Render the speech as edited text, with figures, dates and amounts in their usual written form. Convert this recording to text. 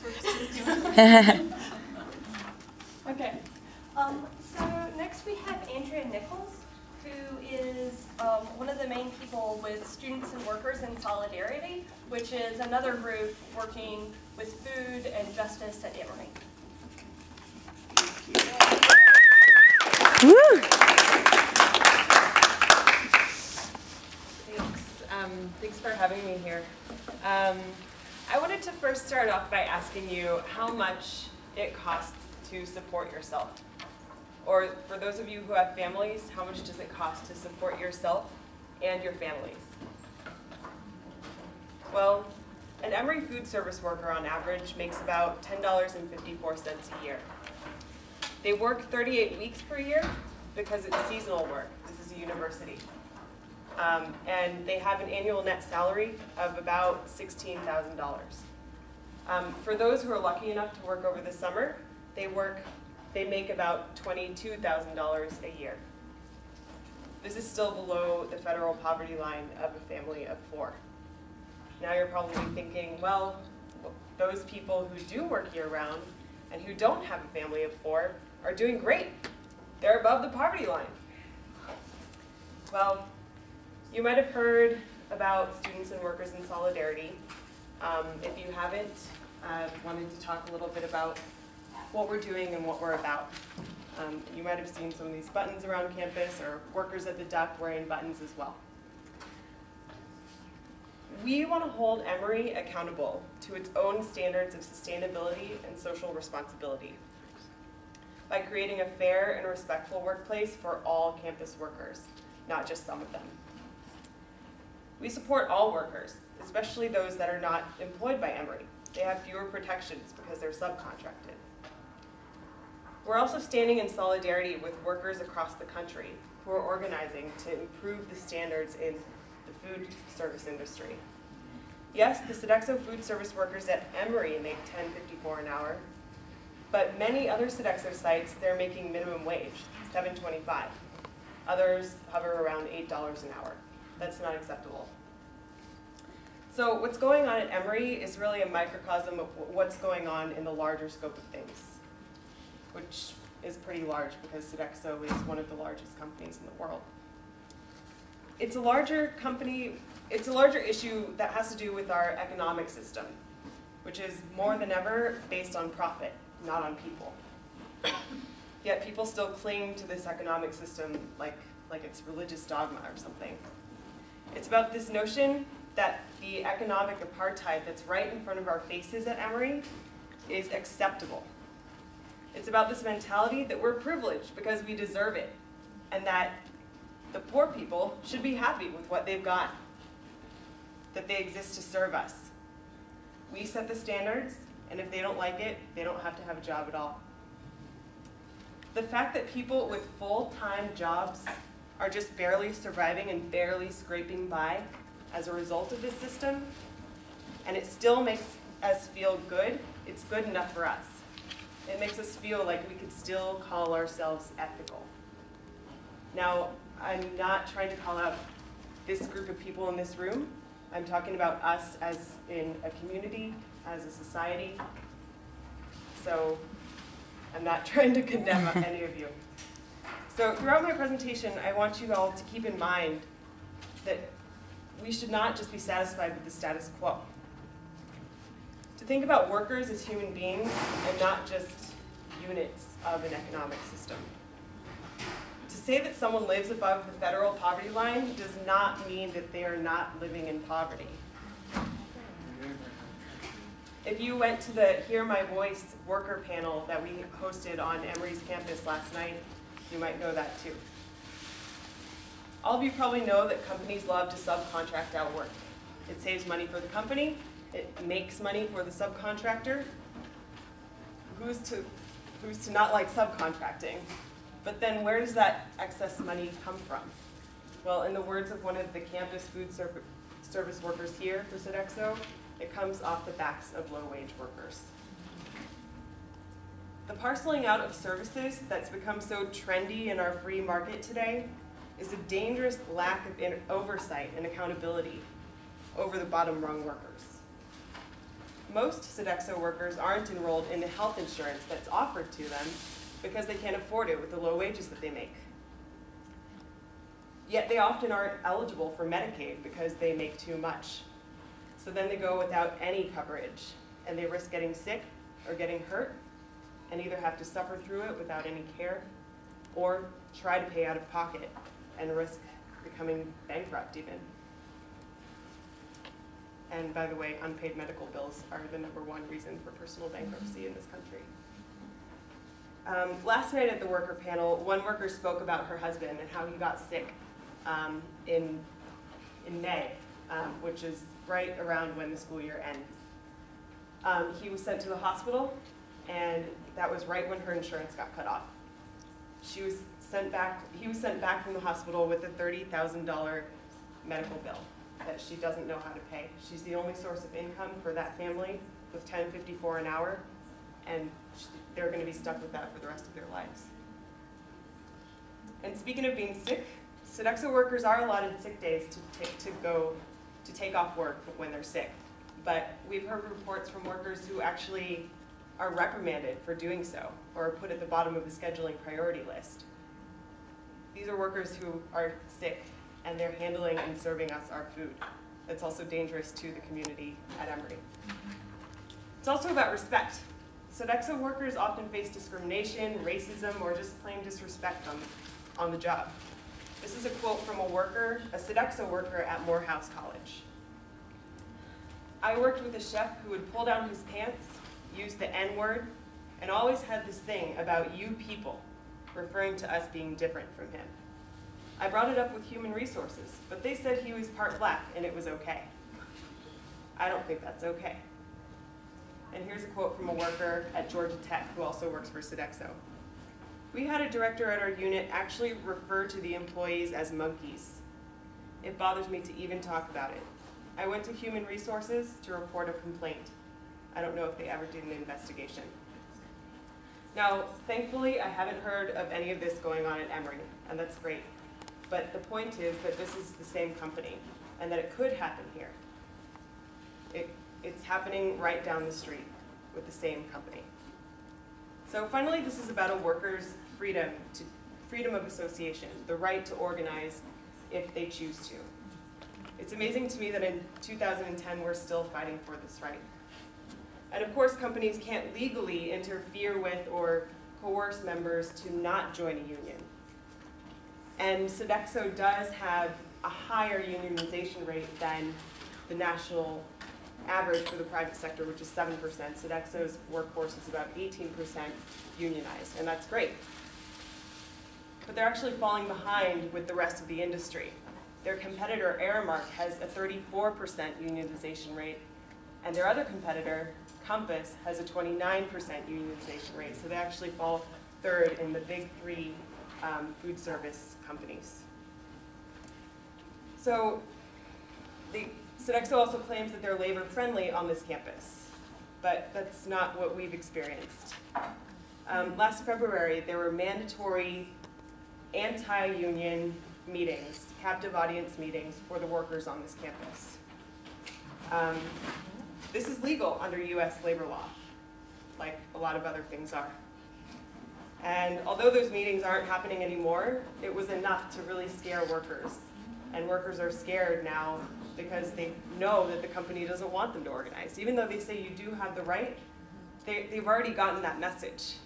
That's what she's doing. Okay. So next we have Andrea Nichols, who is one of the main people with Students and Workers in Solidarity, which is another group working with food and justice at Emory. Woo! Thanks for having me here. I wanted to first start off by asking you how much it costs to support yourself. Or for those of you who have families, how much does it cost to support yourself and your families? Well, an Emory food service worker on average makes about $10.54 a year. They work 38 weeks per year because it's seasonal work. This is a university. And they have an annual net salary of about $16,000. For those who are lucky enough to work over the summer, they make about $22,000 a year. This is still below the federal poverty line of a family of 4. Now you're probably thinking, well, those people who do work year-round and who don't have a family of 4 are doing great. They're above the poverty line. Well, you might have heard about Students and Workers in Solidarity. If you haven't, I wanted to talk a little bit about what we're doing and what we're about. You might have seen some of these buttons around campus, or workers at the Duck wearing buttons as well. We want to hold Emory accountable to its own standards of sustainability and social responsibility by creating a fair and respectful workplace for all campus workers, not just some of them. We support all workers, especially those that are not employed by Emory. They have fewer protections because they're subcontracted. We're also standing in solidarity with workers across the country who are organizing to improve the standards in the food service industry. Yes, the Sodexo food service workers at Emory make $10.54 an hour, but many other Sodexo sites, they're making minimum wage, $7.25. Others hover around $8 an hour. That's not acceptable. So what's going on at Emory is really a microcosm of what's going on in the larger scope of things, which is pretty large because Sodexo is one of the largest companies in the world. It's a larger issue that has to do with our economic system, which is more than ever based on profit, not on people. Yet people still cling to this economic system like it's religious dogma or something. It's about this notion that the economic apartheid that's right in front of our faces at Emory is acceptable. It's about this mentality that we're privileged because we deserve it, and that the poor people should be happy with what they've got, that they exist to serve us. We set the standards, and if they don't like it, they don't have to have a job at all. The fact that people with full-time jobs are just barely surviving and barely scraping by as a result of this system, and it still makes us feel good, it's good enough for us. It makes us feel like we could still call ourselves ethical. Now, I'm not trying to call out this group of people in this room. I'm talking about us as in a community, as a society. So I'm not trying to condemn any of you. So throughout my presentation, I want you all to keep in mind that we should not just be satisfied with the status quo. To think about workers as human beings and not just units of an economic system. To say that someone lives above the federal poverty line does not mean that they are not living in poverty. If you went to the Hear My Voice worker panel that we hosted on Emory's campus last night, you might know that too. All of you probably know that companies love to subcontract out work. It saves money for the company, it makes money for the subcontractor. Who's to not like subcontracting? But then where does that excess money come from? Well, in the words of one of the campus food service workers here for Sodexo, it comes off the backs of low-wage workers. The parceling out of services that's become so trendy in our free market today is a dangerous lack of oversight and accountability over the bottom rung workers. Most Sodexo workers aren't enrolled in the health insurance that's offered to them because they can't afford it with the low wages that they make. Yet they often aren't eligible for Medicaid because they make too much. So then they go without any coverage, and they risk getting sick or getting hurt, and either have to suffer through it without any care, or try to pay out of pocket and risk becoming bankrupt even. And by the way, unpaid medical bills are the #1 reason for personal bankruptcy in this country. Last night at the worker panel, one worker spoke about her husband and how he got sick in May, which is right around when the school year ends. He was sent to the hospital, and that was right when her insurance got cut off. He was sent back from the hospital with a $30,000 medical bill that she doesn't know how to pay. She's the only source of income for that family with $10.54 an hour, and they're going to be stuck with that for the rest of their lives. And speaking of being sick, Sodexo workers are allotted sick days to take off work when they're sick. But we've heard reports from workers who actually are reprimanded for doing so, or are put at the bottom of the scheduling priority list. These are workers who are sick, and they're handling and serving us our food. That's also dangerous to the community at Emory. It's also about respect. Sodexo workers often face discrimination, racism, or just plain disrespect on the job. This is a quote from a Sodexo worker at Morehouse College. "I worked with a chef who would pull down his pants, use the N-word, and always had this thing about you people, referring to us being different from him. I brought it up with human resources, but they said he was part black and it was okay. I don't think that's okay." And here's a quote from a worker at Georgia Tech who also works for Sodexo. "We had a director at our unit actually refer to the employees as monkeys. It bothers me to even talk about it. I went to human resources to report a complaint. I don't know if they ever did an investigation." Now, thankfully, I haven't heard of any of this going on at Emory, and that's great. But the point is that this is the same company, and that it could happen here. It's happening right down the street with the same company. So finally, this is about a worker's freedom of association, the right to organize if they choose to. It's amazing to me that in 2010, we're still fighting for this right. And of course, companies can't legally interfere with or coerce members to not join a union. And Sodexo does have a higher unionization rate than the national average for the private sector, which is 7%. Sodexo's workforce is about 18% unionized, and that's great. But they're actually falling behind with the rest of the industry. Their competitor, Aramark, has a 34% unionization rate, and their other competitor, Compass, has a 29% unionization rate, so they actually fall third in the big three food service companies. So Sodexo also claims that they're labor friendly on this campus, but that's not what we've experienced. Last February, there were mandatory anti-union meetings, captive audience meetings for the workers on this campus. This is legal under US labor law, like a lot of other things are. And although those meetings aren't happening anymore, it was enough to really scare workers. And workers are scared now because they know that the company doesn't want them to organize. Even though they say you do have the right, they've already gotten that message.